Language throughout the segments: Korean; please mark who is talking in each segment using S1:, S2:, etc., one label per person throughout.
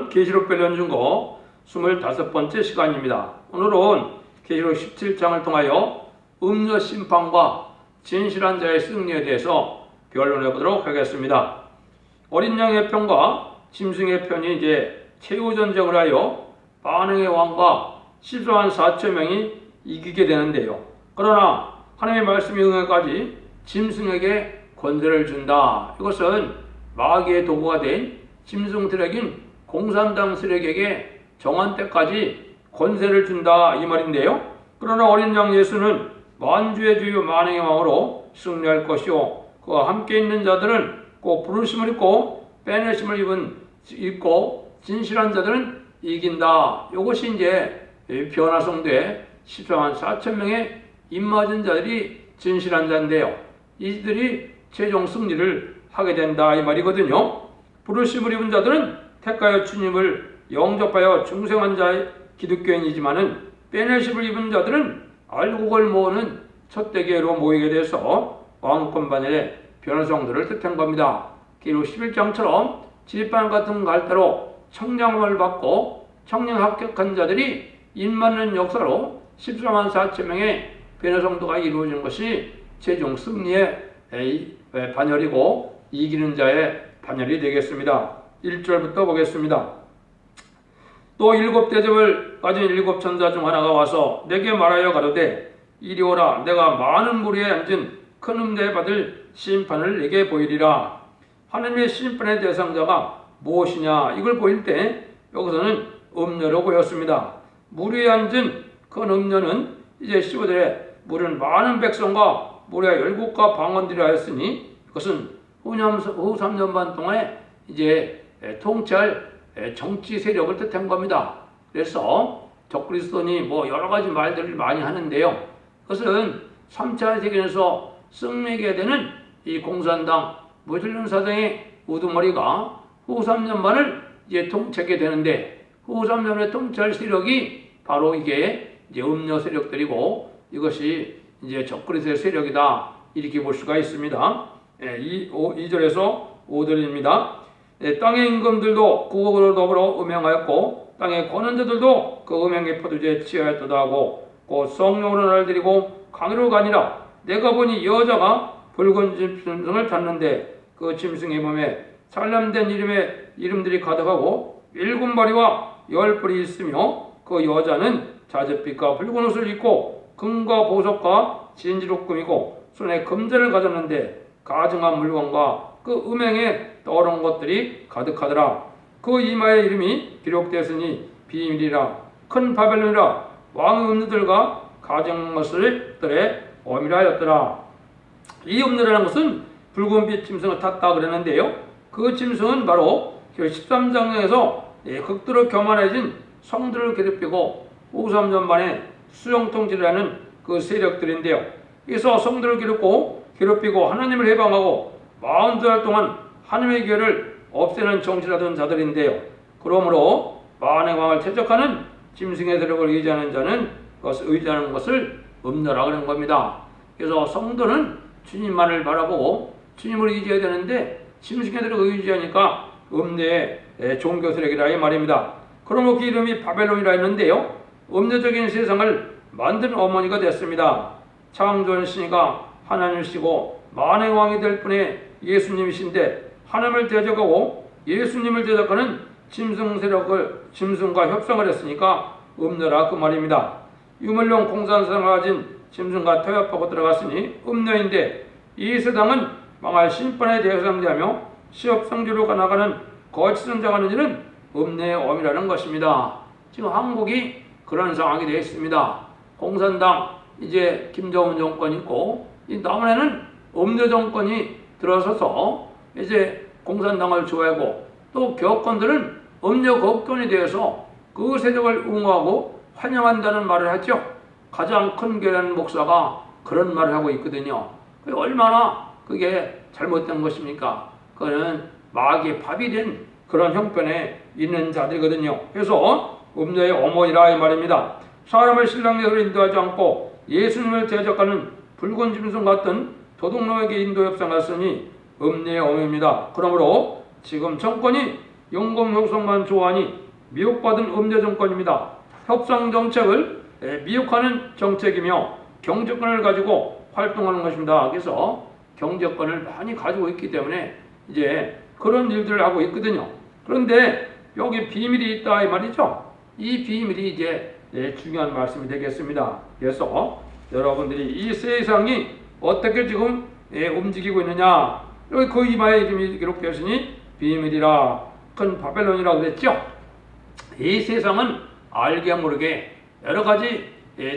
S1: 계시록 변론중고 25번째 시간입니다. 오늘은 계시록 17장을 통하여 음녀 심판과 진실한 자의 승리에 대해서 변론해 보도록 하겠습니다. 어린 양의 편과 짐승의 편이 이제 최후 전쟁을 하여 만왕의 왕과 14만 4천 명이 이기게 되는데요. 그러나 하나님의 말씀이 응하기까지 짐승에게 권세를 준다. 이것은 마귀의 도구가 된 짐승 세력인 공산당 세력에게 정한 때까지 권세를 준다 이 말인데요. 그러나 어린 양 예수는 만주의 주요 만왕의 왕으로 승리할 것이요 그와 함께 있는 자들은 꼭 부르심을 입고 빼내심을 입고 진실한 자들은 이긴다. 이것이 이제 변화성도에 14만 4천 명의 입맞은 자들이 진실한 자인데요. 이들이 최종 승리를 하게 된다 이 말이거든요. 부르심을 입은 자들은 택하여 주님을 영접하여 중생한 자의 기독교인이지만은 빼내심을 입은 자들은 알곡을 모으는 촛대기로 모이게 돼서 왕권 반열의 변화성도를 뜻한 겁니다. 기록 11장처럼 지팡이 같은 갈대로 청량함을 받고 청량 합격한 자들이 인맞는 역사로 14만 4천 명의 변화성도가 이루어진 것이 최종 승리의 반열이고 이기는 자의 반열이 되겠습니다. 1절부터 보겠습니다. 또 7 대접을 가진 7 천사 중 하나가 와서 내게 말하여 가로되 이리 오라. 내가 많은 무리에 앉은 큰 음대에 받을 심판을 내게 보이리라. 하나님의 심판의 대상자가 무엇이냐 이걸 보일 때 여기서는 음녀로 보였습니다. 무리에 앉은 큰 음녀는 이제 15절에 무리는 많은 백성과 무리와 열국과 방언들이 하였으니 이것은 후 3년 반 동안에 이제 통치할 정치 세력을 뜻한 겁니다. 그래서 적그리스도니 뭐 여러 가지 말들을 많이 하는데요. 그것은 3차 세계에서 승리하게 되는 이 공산당 무슬림 사상의 우두머리가 후 3년 반을 이제 통치하게 되는데 후 3년에 통치할 세력이 바로 이게 이제 음녀 세력들이고 이것이 이제 적그리스도의 세력이다 이렇게 볼 수가 있습니다. 2절에서 5절입니다. 땅의 임금들도 그것으로 더불어 음행하였고 땅의 권한자들도 그 음행의 포도주에 취하였도다 하고 곧 성령으로 나를 데리고 강으로 가니라. 내가 보니 여자가 붉은 짐승을 탔는데 그 짐승의 몸에 살람된 이름들이 가득하고 7마리와 10뿔이 있으며 그 여자는 자줏빛과 붉은 옷을 입고 금과 보석과 진지로 꾸미고 손에 금전을 가졌는데 가증한 물건과 그 음행에 떠오른 것들이 가득하더라. 그 이마의 이름이 기록되었으니 비밀이라 큰 바벨론이라 왕의 음녀들과 가증한 것들의 어미라 하였더라. 이 음녀라는 것은 붉은빛 짐승을 탔다 그랬는데요. 그 짐승은 바로 13장에서 극도로 교만해진 성들을 괴롭히고 후 3년 만에 수령 통치를 하는 그 세력들인데요. 그래서 성들을 괴롭히고 하나님을 해방하고 42달 동안 하나님의 교회를 없애는 정치라던 자들인데요. 그러므로 만왕의 왕을 퇴적하는 짐승의 세력을 의지하는 자는 의지하는 것을 음녀라 그런 겁니다. 그래서 성도는 주님만을 바라보고 주님을 의지해야 되는데 짐승의 세력을 의지하니까 음녀의 종교 세력이라 이 말입니다. 그러므로 그 이름이 바벨론이라 했는데요. 음녀적인 세상을 만든 어머니가 됐습니다. 창조한 신이가 하나님이시고 만왕의 왕이 될 분의 예수님이신데 하나님을 대적하고 예수님을 대적하는 짐승 세력을 짐승과 협상을 했으니까 음녀라 그 말입니다. 유물론 공산성을 가진 짐승과 타협하고 들어갔으니 음녀인데 이 세상은 망할 심판의 대상자며 시업성지로 나가는 거짓 선정하는 일은 음녀의 어미라는 것입니다. 지금 한국이 그런 상황이 되어 있습니다. 공산당 이제 김정은 정권이 있고 이 남한에는 음녀 정권이 들어서서 이제 공산당을 좋아하고 또 교권들은 음녀 거권이 되어서 그 세력을 옹호하고 환영한다는 말을 하죠. 가장 큰 교회라는 목사가 그런 말을 하고 있거든요. 얼마나 그게 잘못된 것입니까? 그거는 마귀의 밥이 된 그런 형편에 있는 자들이거든요. 그래서 음녀의 어머니라 이 말입니다. 사람을 신랑역으로 인도하지 않고 예수님을 대적하는 붉은 짐승 같은 도둑놈에게 인도 협상했으니 음녀의 어머니입니다. 그러므로 지금 정권이 연금 형성만 좋아하니 미혹받은 음녀 정권입니다. 협상 정책을 미혹하는 정책이며 경제권을 가지고 활동하는 것입니다. 그래서 경제권을 많이 가지고 있기 때문에 이제 그런 일들을 하고 있거든요. 그런데 여기 비밀이 있다 이 말이죠. 이 비밀이 이제 중요한 말씀이 되겠습니다. 그래서 여러분들이 이 세상이 어떻게 지금 움직이고 있느냐, 여기 그 이마에 이름이 기록되었으니 비밀이라 큰 바벨론이라고 그랬죠. 이 세상은 알게 모르게 여러 가지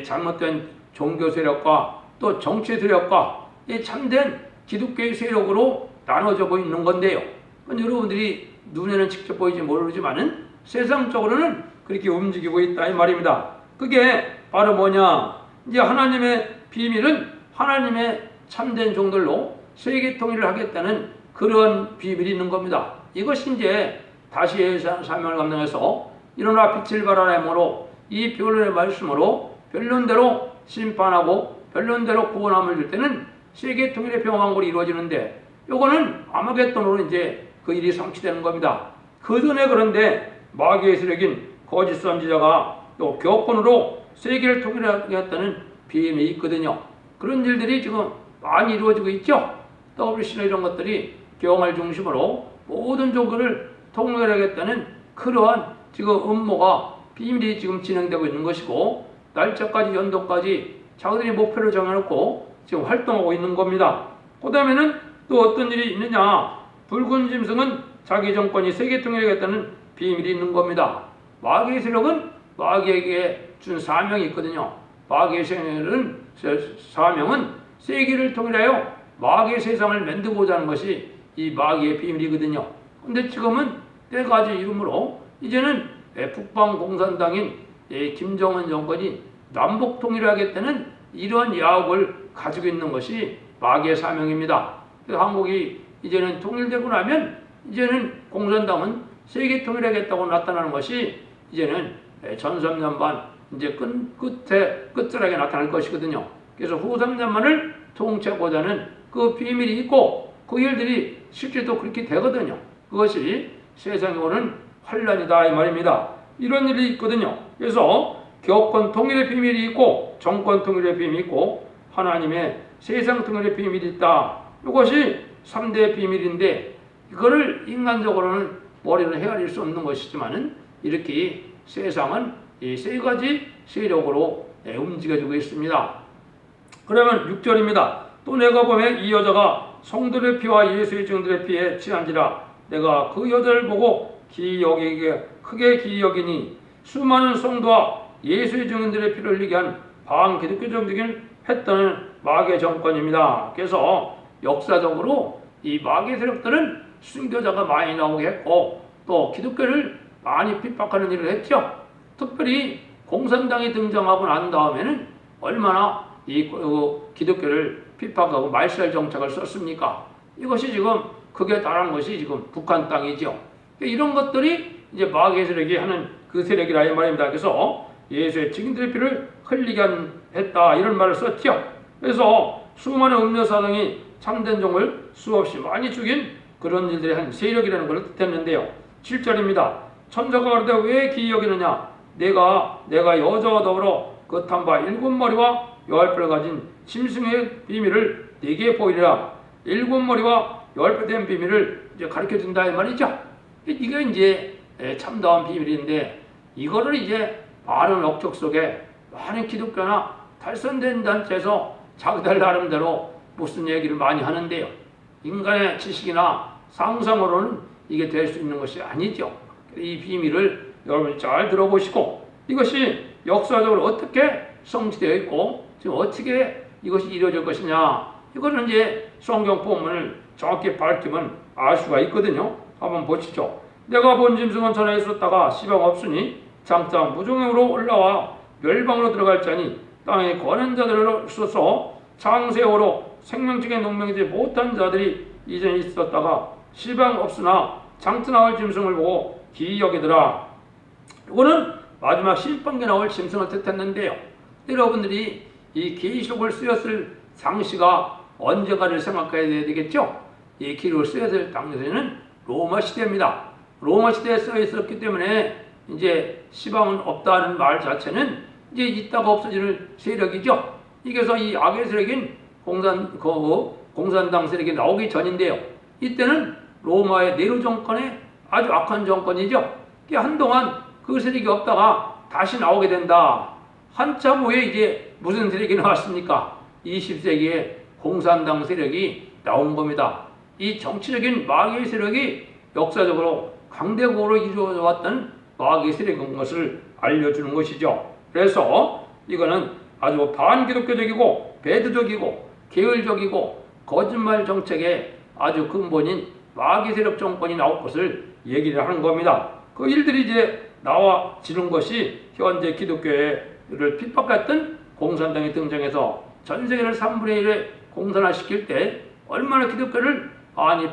S1: 잘못된 종교 세력과 또 정치 세력과 참된 기독교의 세력으로 나눠져 있는 건데요. 여러분들이 눈에는 직접 보이지 모르지만은 세상적으로는 그렇게 움직이고 있다 이 말입니다. 그게 바로 뭐냐? 이제 하나님의 비밀은 하나님의 참된 종들로 세계 통일을 하겠다는 그런 비밀이 있는 겁니다. 이것이 이제 다시의 사명을 감당해서 일어나 빛을 발하라 함으로 이 변론의 말씀으로 변론대로 심판하고 변론대로 구원함을 줄 때는 세계 통일의 평화왕국이 이루어지는데, 요거는 아마겟돈으로 이제 그 일이 성취되는 겁니다. 그 전에 그런데 마귀의 세력인 거짓 선지자가 또 교권으로 세계를 통일하겠다는 비밀이 있거든요. 그런 일들이 지금 많이 이루어지고 있죠. WC나 이런 것들이 교황을 중심으로 모든 종교를 통일하겠다는 그러한 지금 음모가 비밀이 지금 진행되고 있는 것이고, 날짜까지 연도까지 자기들이 목표를 정해놓고 지금 활동하고 있는 겁니다. 그 다음에는 또 어떤 일이 있느냐? 붉은 짐승은 자기 정권이 세계 통일하겠다는 비밀이 있는 겁니다. 마귀의 세력은 마귀에게 준 사명이 있거든요. 마귀의 사명은 세계를 통일하여 마귀의 세상을 만들고자 하는 것이 이 마귀의 비밀이거든요. 근데 지금은 때가지 이름으로 이제는 북방 공산당인 김정은 정권이 남북 통일을 하겠다는 이러한 야욕을 가지고 있는 것이 마귀의 사명입니다. 그래서 한국이 이제는 통일되고 나면 이제는 공산당은 세계 통일하겠다고 나타나는 것이 이제는 전 3년반 이제 끝자락에 나타날 것이거든요. 그래서 후 3년만을 통치하고자 하는 그 비밀이 있고 그 일들이 실제로 그렇게 되거든요. 그것이 세상에 오는 환란이다 이 말입니다. 이런 일이 있거든요. 그래서 교권 통일의 비밀이 있고 정권 통일의 비밀이 있고 하나님의 세상 통일의 비밀이 있다. 이것이 3대 비밀인데 이거를 인간적으로는 머리로 헤아릴 수 없는 것이지만은 이렇게 세상은 이 세 가지 세력으로 움직여지고 있습니다. 그러면 6절입니다. 또 내가 보매 이 여자가 성들의 피와 예수의 증들의 피에 취한지라 내가 그 여자를 보고 크게 기여기니 수많은 성도와 예수의 증인들의 피를 흘리게 한 반기독교 정직을 했던 마귀의 정권입니다. 그래서 역사적으로 이 마귀의 세력들은 순교자가 많이 나오게 했고 또 기독교를 많이 핍박하는 일을 했죠. 특별히 공산당이 등장하고 난 다음에는 얼마나 이 기독교를 핍박하고 말살 정책을 썼습니까? 이것이 지금 극에 달한 것이 지금 북한 땅이죠. 이런 것들이 이제 마귀의 세력이 하는 그 세력이라 이 말입니다. 그래서 예수의 증인들의 피를 흘리게 했다 이런 말을 썼죠. 그래서 수많은 음료사당이 참된 종을 수없이 많이 죽인 그런 일들이 한 세력이라는 걸 뜻했는데요. 7절입니다. 천사가 가로되 왜 기이 여기느냐? 내가 여자와 더불어 긋한 바 7머리와 10뼈를 가진 짐승의 비밀을 네게 보이리라. 7머리와 10뼈 된 비밀을 이제 가르쳐 준다 이 말이죠. 이게 이제 참다운 비밀인데 이거를 이제 많은 억척 속에 많은 기독교나 탈선된 단체에서 자기들 나름대로 무슨 얘기를 많이 하는데요. 인간의 지식이나 상상으로는 이게 될 수 있는 것이 아니죠. 이 비밀을 여러분이 잘 들어보시고 이것이 역사적으로 어떻게 성취되어 있고 지금 어떻게 이것이 이루어질 것이냐 이거는 이제 성경 본문을 정확히 밝히면 알 수가 있거든요. 한번 보시죠. 내가 본 짐승은 전에 있었다가 시방 없으니 장차 무종행으로 올라와 멸방으로 들어갈 자니 땅에 거는 자들로서서 장세호로 생명책에 농명되지 못한 자들이 이전에 있었다가 시방 없으나 장차 나올 짐승을 보고 기이 여기더라. 이거는 마지막 심판기 나올 짐승을 뜻했는데요. 여러분들이 이 계시록을 쓰였을 당시가 언제가를 생각해야 되겠죠. 이 기록을 써야 될 당시에는 로마 시대입니다. 로마 시대에 써 있었기 때문에 이제 시방은 없다는 말 자체는 이제 있다가 없어지는 세력이죠. 이게서 이 악의 세력인 공산당 세력이 나오기 전인데요. 이때는 로마의 네로 정권의 아주 악한 정권이죠. 한동안 그 세력이 없다가 다시 나오게 된다. 한참 후에 이제 무슨 세력이 나왔습니까? 20세기에 공산당 세력이 나온 겁니다. 이 정치적인 마귀의 세력이 역사적으로 강대국으로 이루어져 왔던 마귀의 세력인 것을 알려주는 것이죠. 그래서 이거는 아주 반기독교적이고 배드적이고 계율적이고 거짓말 정책의 아주 근본인 마귀 세력 정권이 나올 것을 얘기를 하는 겁니다. 그 일들이 이제 나와지는 것이 현재 기독교를 핍박했던 공산당이 등장해서 전 세계를 3분의 1에 공산화시킬 때 얼마나 기독교를 많이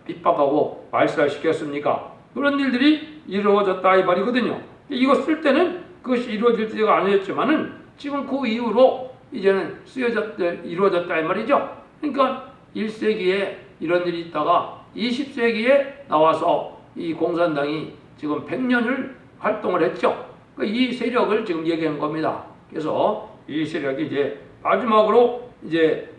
S1: 핍박하고 말살시켰습니까? 그런 일들이 이루어졌다 이 말이거든요. 이거 쓸 때는 그것이 이루어질 때가 아니었지만은 지금 그 이후로 이제는 이루어졌다 이 말이죠. 그러니까 1세기에 이런 일이 있다가 20세기에 나와서 이 공산당이 지금 100년을 활동을 했죠. 이 세력을 지금 얘기한 겁니다. 그래서 이 세력이 이제 마지막으로 이제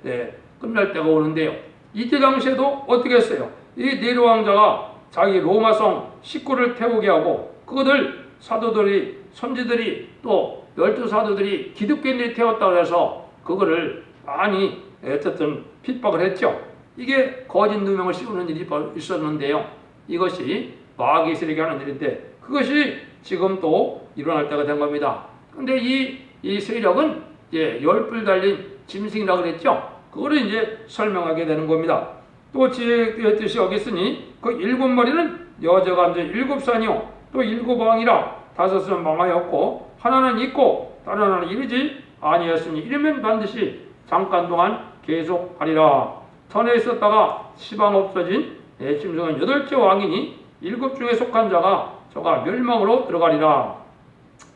S1: 끝날 때가 오는데요. 이때 당시에도 어떻게 했어요? 이 네로 왕자가 자기 로마성 식구를 태우게 하고 그것을 사도들이 선지들이 또 12사도들이 기독교인들이 태웠다고 해서 그거를 많이 어쨌든 핍박을 했죠. 이게 거짓 누명을 씌우는 일이 있었는데요. 이것이 마귀 세력이 하는 일인데 그것이 지금 또 일어날 때가 된 겁니다. 근데 이 세력은 이제 10뿔 달린 짐승이라고 그랬죠. 그거를 이제 설명하게 되는 겁니다. 또 지혜의 뜻이 여기 있으니 그 7머리는 여자가 이제 7산이요. 또 7왕이라 5은 망하였고 하나는 있고 다른 하나는 이르지 아니었으니 이르면 반드시 잠깐 동안 계속하리라. 전에 있었다가 시방 없어진 짐승은 8째 왕이니 7 중에 속한 자가 저가 멸망으로 들어가리라.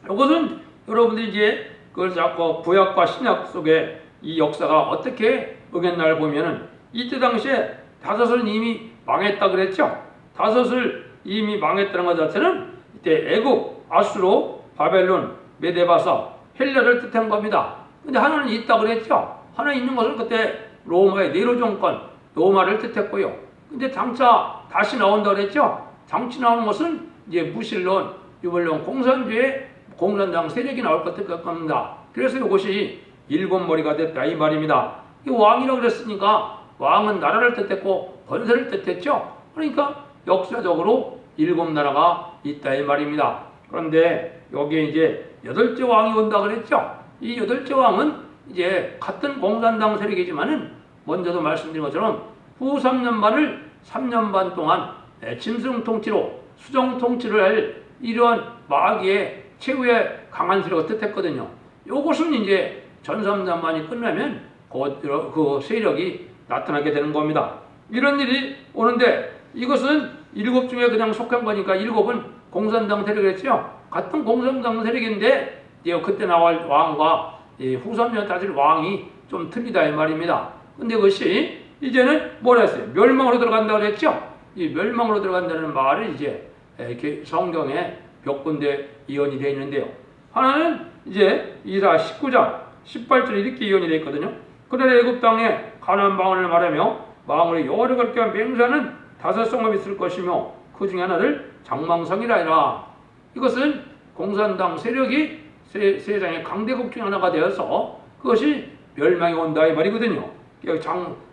S1: 이것은 여러분들이 이제 그걸 자꾸 구약과 신약 속에 이 역사가 어떻게 어긋나를 보면은 이때 당시에 5은 이미 망했다 그랬죠. 5을 이미 망했다는 것 자체는 이때 애국, 아수로, 바벨론, 메데바사, 헬라를 뜻한 겁니다. 근데 하나는 있다 그랬죠. 하나 있는 것은 그때 로마의 네로 정권, 로마를 뜻했고요. 근데 장차 다시 나온다 그랬죠. 장치 나오는 것은 이제 무신론, 유불론, 공산주의 공산당 세력이 나올 것 같습니다. 그래서 이것이 7머리가 됐다 이 말입니다. 이 왕이라고 그랬으니까 왕은 나라를 뜻했고 권세를 뜻했죠. 그러니까 역사적으로 7나라가 있다 이 말입니다. 그런데 여기에 이제 8째 왕이 온다 그랬죠. 이 8째 왕은 이제 같은 공산당 세력이지만은 먼저도 말씀드린 것처럼 후 3년 반을 3년 반 동안 짐승 통치로 수정 통치를 할 이러한 마귀의 최후의 강한 세력을 뜻했거든요. 이것은 이제 전 3년 반이 끝나면 그 세력이 나타나게 되는 겁니다. 이런 일이 오는데 이것은 7 중에 그냥 속한 거니까 7은 공산당 세력이었죠. 같은 공산당 세력인데 이제 그때 나올 왕과 후 3년 다질 왕이 좀 틀리다 이 말입니다. 근데 그것이 이제는 뭐라 했어요? 멸망으로 들어간다고 그랬죠. 이 멸망으로 들어간다는 말이 이제 성경에 몇 군데 이언이 되어 있는데요. 하나는 이제 이사 19장 18절에 이렇게 이언이 되어 있거든요. 그날에 애굽 땅에 가나안 방언을 말하며 망으로 여호와를 걸게 한 맹사는 5 성읍이 있을 것이며 그 중에 하나를 장망성이라 해라. 이것은 공산당 세력이 세상의 강대국 중 하나가 되어서 그것이 멸망이 온다 이 말이거든요.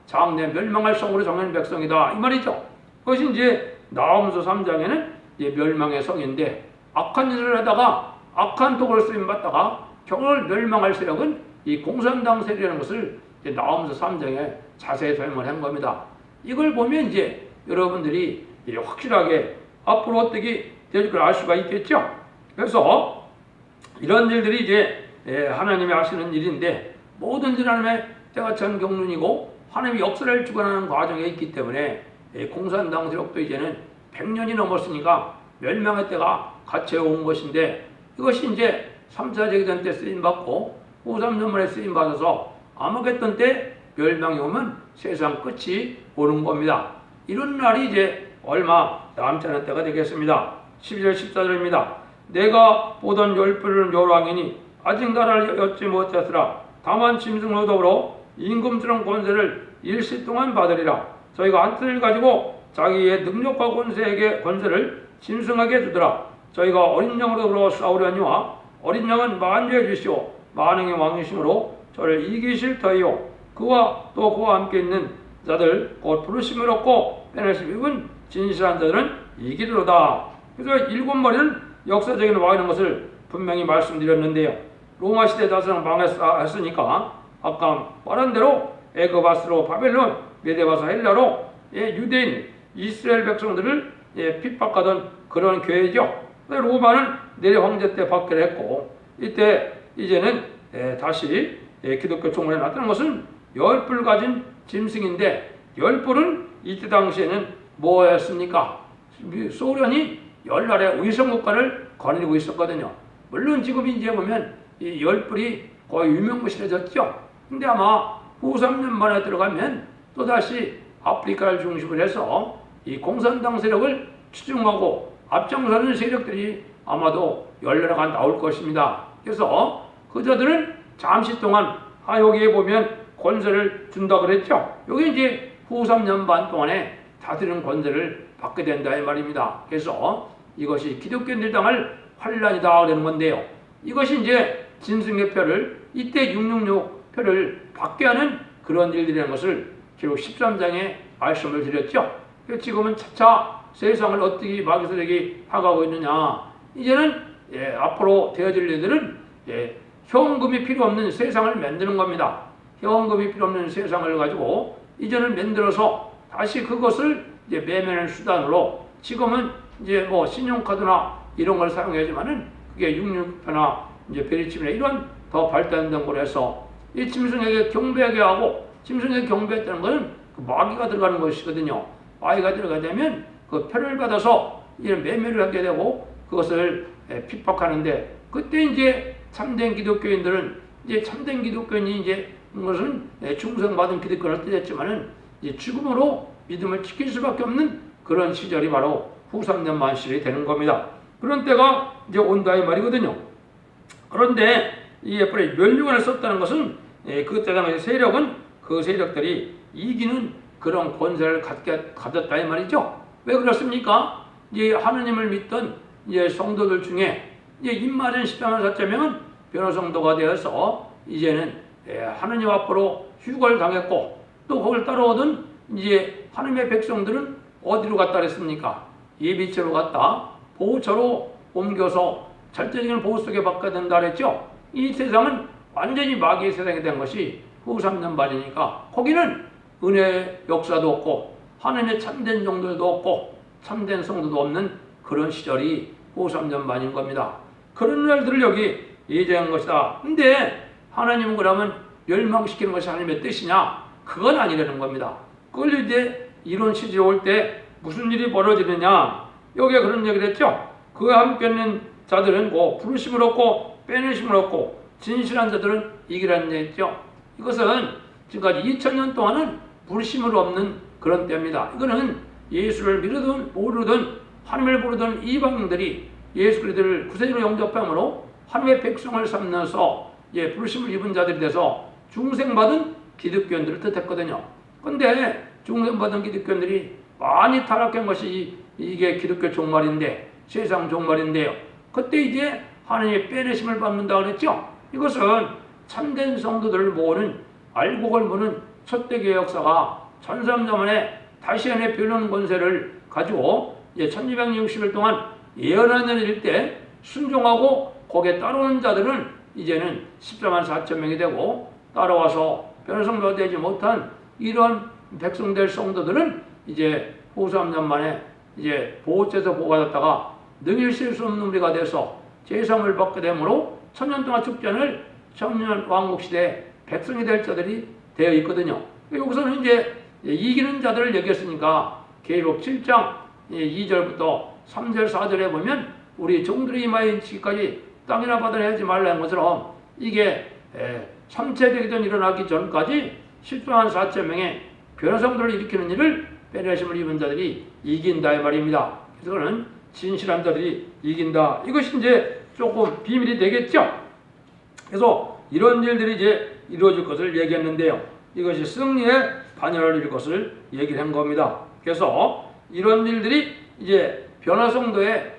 S1: 장래 멸망할 성으로 정한 백성이다 이 말이죠. 그것이 이제 나홈서 3장에는 이제 멸망의 성인데 악한 일을 하다가 악한 독을 쓰임 받다가 경을 멸망할 세력은 이 공산당 세력이라는 것을 이제 나홈서 3장에 자세히 설명을 한 겁니다. 이걸 보면 이제 여러분들이 이제 확실하게 앞으로 어떻게 될 걸 알 수가 있겠죠. 그래서 이런 일들이 이제 하나님이 하시는 일인데 모든 일 하나님의 때가 전 경륜이고 하나님이 역사를 주관하는 과정에 있기 때문에 공산당 세력도 이제는 100년이 넘었으니까 멸망의 때가 같이 온 것인데 이것이 이제 3, 4세기전 때 쓰임받고 후 3년 만에 쓰임받아서 아마겟돈 때 멸망이 오면 세상 끝이 오는 겁니다. 이런 날이 이제 얼마 남지 않은 때가 되겠습니다. 12절 14절입니다. 내가 보던 열불은 열왕이니 아직 나라를 엿지 못했으라. 다만 짐승으로 더불어 임금스러운 권세를 일시 동안 받으리라. 저희가 한 뜻을 가지고 자기의 능력과 권세를 짐승에게 주더라. 저희가 어린 양으로 더불어 싸우려니와 어린 양은 만주해 주시오. 만왕의 왕이심으로 저를 이기실 터이요. 그와 또 그와 함께 있는 자들 곧 부르심을 얻고 빼내심 입은 진실한 자들은 이기리로다. 그래서 일곱 머리는 역사적인 왕이라는 것을 분명히 말씀드렸는데요. 로마 시대 다스는 망했으니까 아까 말한 대로 애굽 아수르 바벨론 메데바사 헬라로 유대인 이스라엘 백성들을 핍박하던 그런 교회죠. 로마는 내려 황제 때 박해를 했고 이때 이제는 다시 기독교 총회에 나타난 것은 열불 가진 짐승인데 열불은 이때 당시에는 뭐였습니까? 소련이 열날의 위성국가를 거느리고 있었거든요. 물론 지금 이제 보면 이 열불이 거의 유명무실해졌죠. 근데 아마 후 3년 만에 들어가면 또다시 아프리카를 중심으로 해서 이 공산당 세력을 추종하고 앞장서는 세력들이 아마도 열나라가 나올 것입니다. 그래서 그자들은 잠시 동안 여기에 보면 권세를 준다 그랬죠. 여기 이제 후 3년 반 동안에 다스리는 권세를 받게 된다 이 말입니다. 그래서 이것이 기독교인들 당할 환란이다 그러는 건데요. 이것이 이제 진승의 표를 이때 666 표를 받게 하는 그런 일들이라는 것을 기록 13장에 말씀을 드렸죠. 지금은 차차 세상을 어떻게 마귀 세력이 파가고 있느냐. 이제는 앞으로 되어질 일들은 현금이 필요 없는 세상을 만드는 겁니다. 현금이 필요 없는 세상을 가지고 이제는 만들어서 다시 그것을 이제 매매하는 수단으로 지금은 이제 뭐 신용카드나 이런 걸 사용하지만은 그게 666표나 이제 베리칩이나 이런 더 발달된 걸로 해서 이 짐승에게 경배하게 하고 짐승에게 경배했다는 것은 그 마귀가 들어가는 것이거든요. 마귀가 들어가게 되면 그 표를 받아서 이런 매매를 하게 되고 그것을 핍박하는데 그때 이제 참된 기독교인들은 이제 참된 기독교인이 이제 것은 충성받은 기독교를 뜻했지만은 이제 죽음으로 믿음을 지킬 수밖에 없는 그런 시절이 바로 후 3년 만실이 되는 겁니다. 그런 때가 이제 온다 이 말이거든요. 그런데 이 애플에 멸류관을 썼다는 것은 그때 당시 세력은 그 세력들이 이기는 그런 권세를 가졌다 이 말이죠. 왜 그렇습니까? 이제 하느님을 믿던 이제 성도들 중에 이제 입맞은 14만 4천 명은 변호성도가 되어서 이제는 하느님 앞으로 휴거를 당했고 또 그걸 따라오던 이제 하느님의 백성들은 어디로 갔다 그랬습니까? 예비처로 갔다 보호처로 옮겨서 절대적인 보호 속에 받게 된다 그랬죠. 이 세상은 완전히 마귀의 세상이 된 것이 후 3년 반이니까 거기는 은혜의 역사도 없고 하느님의 참된 종들도 없고 참된 성도도 없는 그런 시절이 후 3년 반인 겁니다. 그런 날들을 여기 예정한 것이다. 근데 하나님은 그러면 멸망시키는 것이 하나님의 뜻이냐? 그건 아니라는 겁니다. 그걸 이제 이런 시절이 올 때 무슨 일이 벌어지느냐? 여기에 그런 얘기를 했죠. 그와 함께 있는 자들은 뭐 부르심을 얻고 빼내심을 얻고 진실한 자들은 이기라는 얘기죠. 이것은 지금까지 2000년 동안은 부르심을 없는 그런 때입니다. 이거는 예수를 믿으든 모르든 하나님을 부르던 이방인들이 예수 그리스도를 구세주로 영접함으로 하나님의 백성을 삼면서 부르심을 입은 자들이 돼서 중생받은 기독교인들을 뜻했거든요. 그런데 중생받은 기독교인들이 많이 타락한 것이 이게 기독교 종말인데 세상 종말인데요. 그때 이제 하나님의 빼내심을 받는다 그랬죠. 이것은 참된 성도들을 모으는 알곡을 무는 첫대교의 역사가 1300년 만에 다시 한해 변론 권세를 가지고 1260일 동안 예언하는 일 때 순종하고 거기에 따라오는 자들은 이제는 14만 4천 명이 되고 따라와서 변성도 되지 못한 이런 백성될 성도들은 이제 후 3년 만에 이제 보호죄에서 보호받았다가 능히 쉴 수 없는 우리가 돼서 제사함을 받게 되므로 천년 동안 축전을 천년 왕국시대 백성이 될 자들이 되어 있거든요. 여기서는 이제 이기는 자들을 얘기했으니까 계시록 7장 2절부터 3절 4절에 보면 우리 종들이 임하인 지기까지 땅이나 바다나 하지 말라는 것처럼 이게 3차 대전 일어나기 전까지 14만 4천 명의 변화성들을 일으키는 일을 빼내심을 입은 자들이 이긴다 이 말입니다. 그래서 그는 진실한 자들이 이긴다. 이것이 이제 조금 비밀이 되겠죠. 그래서 이런 일들이 이제 이루어질 것을 얘기했는데요. 이것이 승리의 반열을 이룰 것을 얘기를 한 겁니다. 그래서 이런 일들이 이제 변화성도의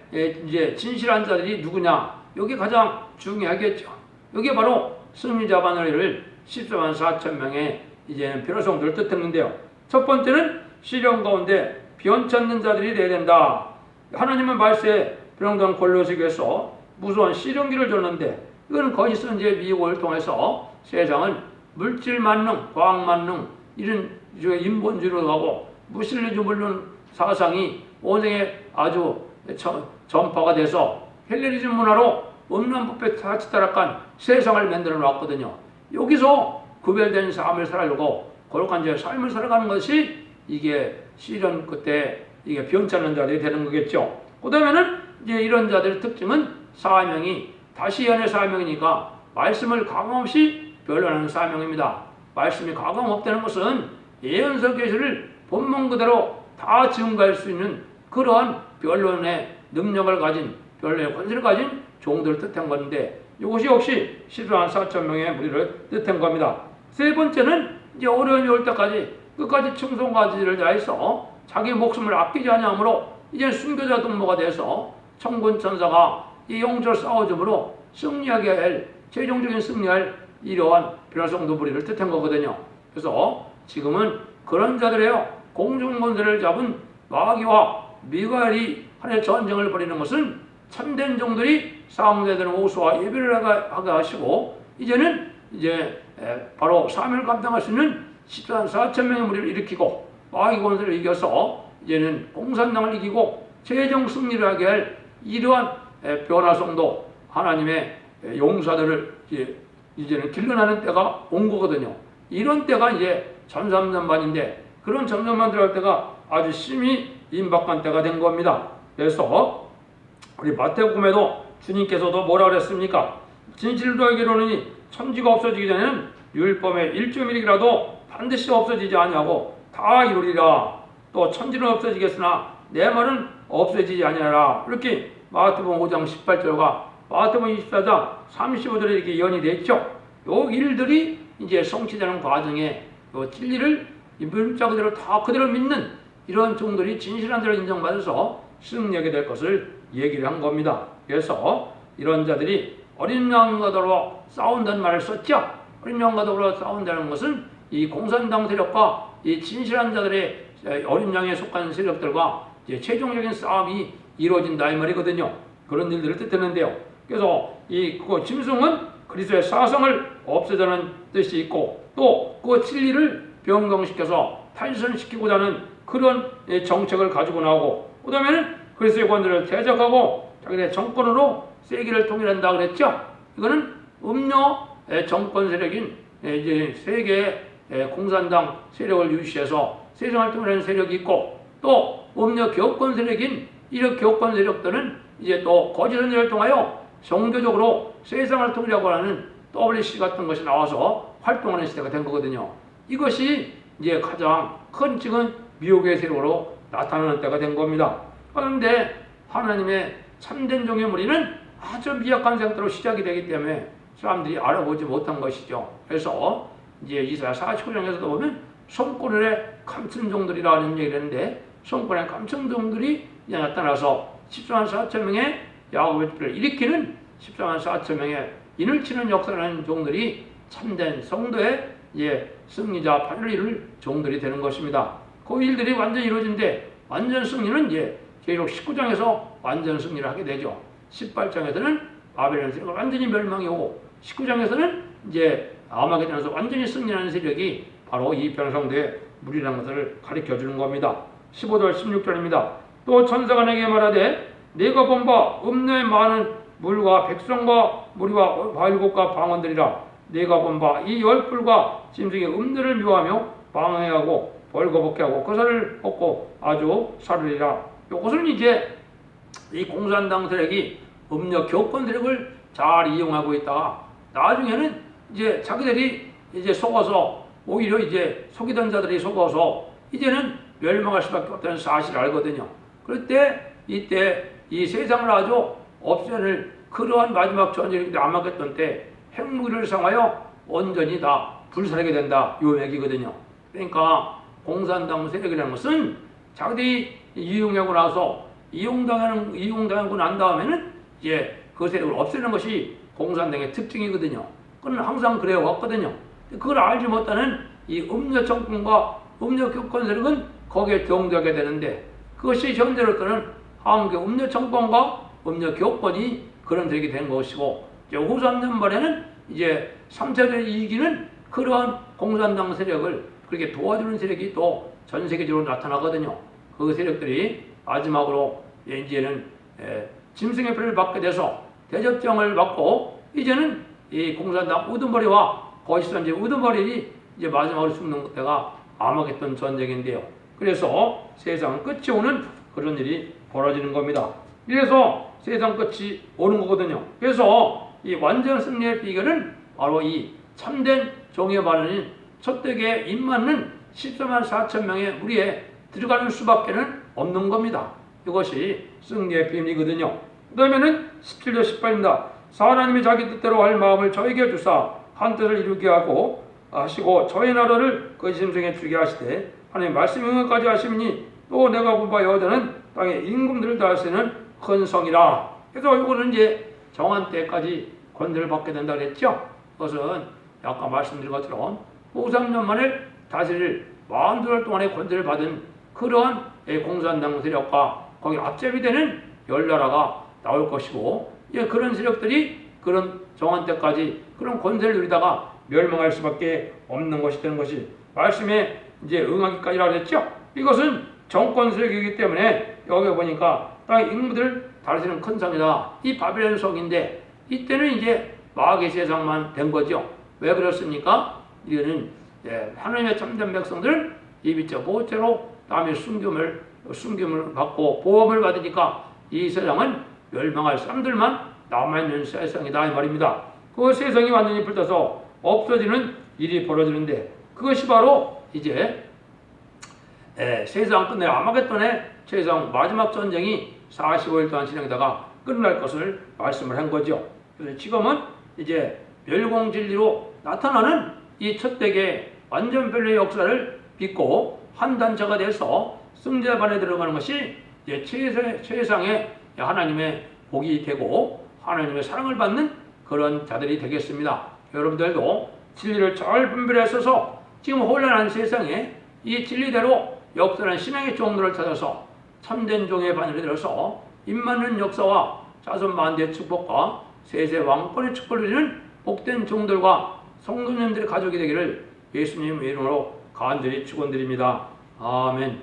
S1: 이제 진실한 자들이 누구냐? 여기 가장 중요하겠죠. 여기 바로 승리자 반열을 14만 4천 명의 이제는 변화성도를 뜻했는데요. 첫 번째는 시련 가운데 변치 않는 자들이 되어야 된다. 하나님은 말세에 변형된 골로새교에서 무서운 시련기를 줬는데 이건 거기서 이제 미국을 통해서 세상은 물질 만능, 과학 만능 이런 인본주의로 가고 무신론주물론 사상이 온 세계에 아주 전파가 돼서 헬레니즘 문화로 음란부패 타치타락한 세상을 만들어 놨거든요. 여기서 구별된 삶을 살아가고 거룩한 제 삶을 살아가는 것이 이게 시련 끝에 이게 변치 않는 자들이 되는 거겠죠. 그 다음에는 이제 이런 자들의 특징은 사명이 다시연의 사명이니까 말씀을 가감없이 변론하는 사명입니다. 말씀이 가감 없다는 것은 예언서 계시를 본문 그대로 다 증거할 수 있는 그러한 변론의 능력을 가진 변론의 권세를 가진 종들을 뜻한 건데 이것이 역시 14만 4천 명의 무리를 뜻한 겁니다. 세 번째는 이제 어려움이 올 때까지 끝까지 충성가지를 다해서 자기 목숨을 아끼지 아니하므로 이제 순교자 동무가 돼서 천군 천사가 이 영절 싸워줌으로 승리하게 할 최종적인 승리할 이러한 변화성도 무리를 뜻한 거거든요. 그래서 지금은 그런 자들의 공중권세를 잡은 마귀와 미가엘이 하나의 전쟁을 벌이는 것은 참된 종들이 상대되는 오수와 예배를 하게 하시고 이제는 이제 바로 사명을 감당할 수 있는 14만 4천 명의 무리를 일으키고 마귀 권세를 이겨서 이제는 공산당을 이기고 최종 승리를 하게 할 이러한 변화성도 하나님의 용사들을 이제는 길러나는 때가 온 거거든요. 이런 때가 이제 전삼년반인데 그런 전삼년 들어갈 때가 아주 심히 임박한 때가 된 겁니다. 그래서 우리 마태복음에도 주님께서도 뭐라 그랬습니까? 진실로 너에게로는 천지가 없어지기 전에는 율법의 1.1이라도 반드시 없어지지 아니하고 다 이루리라. 또 천지는 없어지겠으나 내 말은 없어지지 아니하라. 이렇게 마태복음 5장 18절과 마태복음 24장 35절에 이렇게 예언이 됐죠. 요 일들이 이제 성취되는 과정에 요 진리를 문자 그대로 다 그대로 믿는 이런 종들이 진실한 대로 인정받아서 승리하게 될 것을 얘기를 한 겁니다. 그래서 이런 자들이 어린 양과 더불어 싸운다는 말을 썼죠. 어린 양과 더불어 싸운다는 것은 이 공산당 세력과 이 진실한 자들의 어린 양에 속한 세력들과 이제 최종적인 싸움이 이루어진다 이 말이거든요. 그런 일들을 뜻했는데요. 그래서 이 짐승은 그리스도의 사성을 없애자는 뜻이 있고 또 그 진리를 변경시켜서 탈선시키고자 하는 그런 정책을 가지고 나오고 그 다음에는 그리스도의 권세를 대적하고 자기네 정권으로 세계를 통일한다 그랬죠. 이거는 음료 정권 세력인 이제 세계의 공산당 세력을 유시해서 세상을 통일하는 세력이 있고 또 음료 교권 세력인 이런 교권 세력들은 이제 또 거짓 선전을 통하여 종교적으로 세상을 통일하고 하는 WC 같은 것이 나와서 활동하는 시대가 된 거거든요. 이것이 이제 가장 큰 지금 미혹의 세력으로 나타나는 때가 된 겁니다. 그런데 하나님의 참된 종의 무리는 아주 미약한 상태로 시작이 되기 때문에 사람들이 알아보지 못한 것이죠. 그래서 이제 이사야 49장에서도 보면 손꼬리에 감춘 종들이라는 얘기를 했는데 손꼬리에 감춘 종들이 이제 나타나서 14만 4천 명의 야곱의 집회를 일으키는 14만 4천 명의 인을 치는 역사를 하는 종들이 참된 성도의 승리자 판을 이룰 종들이 되는 것입니다. 그 일들이 완전히 이루어진데 완전 승리는 이제 계시록 19장에서 완전 승리를 하게 되죠. 18장에서는 바벨론 세력이 완전히 멸망이 오고 19장에서는 이제 아마겟돈에서 완전히 승리하는 세력이 바로 이 변성도의 무리라는 것을 가르쳐 주는 겁니다. 15절 16절입니다. 또 천사가 내게 말하되 내가 본 바 음녀의 많은 물과 백성과 무리와 바일곡과 방언들이라. 내가 본 바 이 열불과 짐승의 음녀를 묘하며 방해하고 벌거벗게 하고 그 살을 얻고 아주 살으리라. 이것은 이제 이 공산당 세력이 음녀 교권 세력을 잘 이용하고 있다가 나중에는 이제 자기들이 이제 속아서 오히려 이제 속이던 자들이 속아서 이제는 멸망할 수밖에 없다는 사실을 알거든요. 그럴 때 이때 이 세상을 아주 없애는 그러한 마지막 전쟁이 남았던 때 핵무기를 사용하여 온전히 다 불살하게 된다. 요 얘기거든요. 그러니까 공산당 세력이라는 것은 자기들이 이용하고 나서 이용당하고 난 다음에는 이제 그 세력을 없애는 것이 공산당의 특징이거든요. 그건 항상 그래 왔거든요. 그걸 알지 못하는 이 음녀 정권과 음녀 교권 세력은 거기에 경도하게 되는데 그것이 현재로서는 한국 음녀 정권과 음녀 교권이 그런 세력이 된 것이고 이제 후 3년 말에는 이제 3차적인 이기는 그러한 공산당 세력을 그렇게 도와주는 세력이 또 전 세계적으로 나타나거든요. 그 세력들이 마지막으로 이제는 짐승의 표를 받게 돼서 대접장을 받고 이제는 이 공산당 우두머리와 거시선 이제 우두머리 이제 마지막으로 죽는 때가 아마겟돈 전쟁인데요. 그래서 세상 끝이 오는 그런 일이 벌어지는 겁니다. 이래서 세상 끝이 오는 거거든요. 그래서 이 완전 승리의 비결은 바로 이 참된 종의 발언인 첫 댁에 입맞는 14만 4천 명의 무리에 들어가는 수밖에는 없는 겁니다. 이것이 승리의 비밀이거든요. 그 다음에는 17절 18입니다. 하나님이 자기 뜻대로 할 마음을 저에게 주사 한 뜻을 이루게 하시고 저희 나라를 그 짐승에 주게 하시되 하나님 말씀 응하까지 하시니 또 내가 본 바 여호와는 땅의 임금들을 다스리는 큰 성이라. 그래서 이거는 이제 정한 때까지 권세를 받게 된다 그랬죠. 그것은 아까 말씀드린 것처럼 53년 만에 다스릴 42달 동안의 권세를 받은 그러한 공산당 세력과 거기 앞잡이 되는 열나라가 나올 것이고 그런 세력들이 그런 정한 때까지 그런 권세를 누리다가 멸망할 수밖에 없는 것이 되는 것이 말씀에 이제 응하기까지라 그랬죠. 이것은 정권 세력이기 때문에 여기 보니까 땅의 인물들을 다스리는 큰 성이다. 이 바벨론 성인데 이때는 이제 마귀의 세상만 된 거죠. 왜 그렇습니까? 이거는 하나님의 참된 백성들 이비자 보호죄로 남의 숨김을 받고 보험을 받으니까 이 세상은 멸망할 사람들만 남아있는 세상이다 이 말입니다. 그 세상이 완전히 불타서 없어지는 일이 벌어지는데 그것이 바로 이제 세상 끝내 아마겟돈의 세상 마지막 전쟁이 45일 동안 진행되다가 끝날 것을 말씀을 한 거죠. 그래서 지금은 이제 멸공진리로 나타나는 이 첫 댁의 완전 변리의 역사를 믿고 한 단체가 돼서 승자반에 들어가는 것이 이제 최상의 하나님의 복이 되고 하나님의 사랑을 받는 그런 자들이 되겠습니다. 여러분들도 진리를 잘 분별해서 지금 혼란한 세상에 이 진리대로 역사하는 신앙의 종들을 찾아서 참된 종의 바늘에 들어서 입맞는 역사와 자손 만대의 축복과 세세 왕권의 축복을 누리는 복된 종들과 성도님들의 가족이 되기를 예수님 이름으로 간절히 축원드립니다. 아멘.